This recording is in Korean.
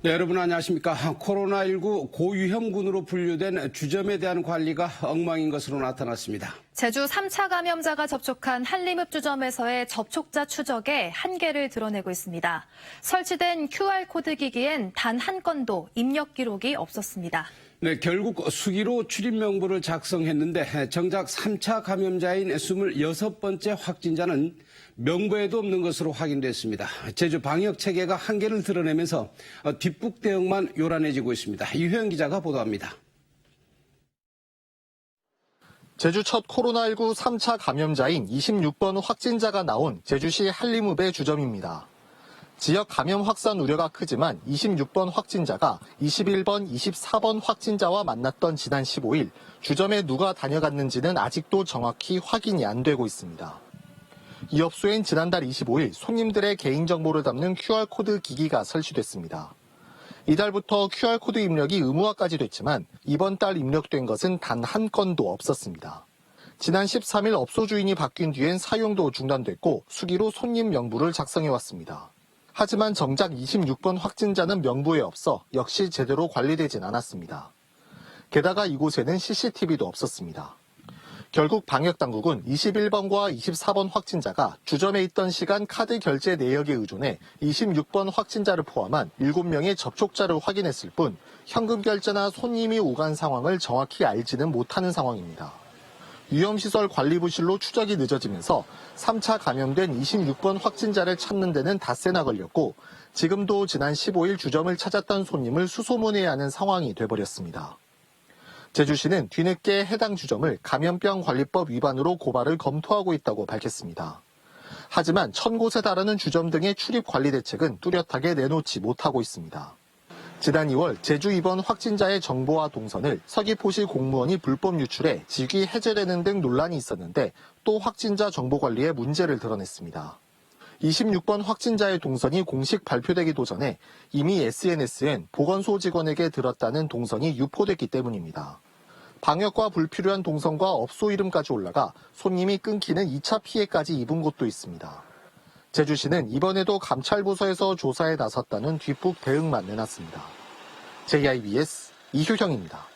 네, 여러분 안녕하십니까. 코로나19 고위험군으로 분류된 주점에 대한 관리가 엉망인 것으로 나타났습니다. 제주 3차 감염자가 접촉한 한림읍주점에서의 접촉자 추적에 한계를 드러내고 있습니다. 설치된 QR코드 기기엔 단 한 건도 입력 기록이 없었습니다. 네, 결국 수기로 출입 명부를 작성했는데 정작 3차 감염자인 26번째 확진자는 명부에도 없는 것으로 확인됐습니다. 제주 방역 체계가 한계를 드러내면서 뒷북 대응만 요란해지고 있습니다. 이효영 기자가 보도합니다. 제주 첫 코로나19 3차 감염자인 26번 확진자가 나온 제주시 한림읍의 주점입니다. 지역 감염 확산 우려가 크지만 26번 확진자가 21번, 24번 확진자와 만났던 지난 15일 주점에 누가 다녀갔는지는 아직도 정확히 확인이 안 되고 있습니다. 이 업소엔 지난달 25일 손님들의 개인정보를 담는 QR코드 기기가 설치됐습니다. 이달부터 QR코드 입력이 의무화까지 됐지만 이번 달 입력된 것은 단 한 건도 없었습니다. 지난 13일 업소 주인이 바뀐 뒤엔 사용도 중단됐고 수기로 손님 명부를 작성해왔습니다. 하지만 정작 26번 확진자는 명부에 없어 역시 제대로 관리되진 않았습니다. 게다가 이곳에는 CCTV도 없었습니다. 결국 방역당국은 21번과 24번 확진자가 주점에 있던 시간 카드 결제 내역에 의존해 26번 확진자를 포함한 7명의 접촉자를 확인했을 뿐 현금 결제나 손님이 오간 상황을 정확히 알지는 못하는 상황입니다. 위험시설 관리부실로 추적이 늦어지면서 3차 감염된 26번 확진자를 찾는 데는 닷새나 걸렸고 지금도 지난 15일 주점을 찾았던 손님을 수소문해야 하는 상황이 돼버렸습니다. 제주시는 뒤늦게 해당 주점을 감염병 관리법 위반으로 고발을 검토하고 있다고 밝혔습니다. 하지만 1000곳에 달하는 주점 등의 출입 관리 대책은 뚜렷하게 내놓지 못하고 있습니다. 지난 2월 제주 입원 확진자의 정보와 동선을 서귀포시 공무원이 불법 유출해 직위 해제되는 등 논란이 있었는데 또 확진자 정보 관리에 문제를 드러냈습니다. 26번 확진자의 동선이 공식 발표되기도 전에 이미 SNS엔 보건소 직원에게 들었다는 동선이 유포됐기 때문입니다. 방역과 불필요한 동선과 업소 이름까지 올라가 손님이 끊기는 2차 피해까지 입은 곳도 있습니다. 제주시는 이번에도 감찰부서에서 조사에 나섰다는 뒷북 대응만 내놨습니다. JIBS 이효경입니다.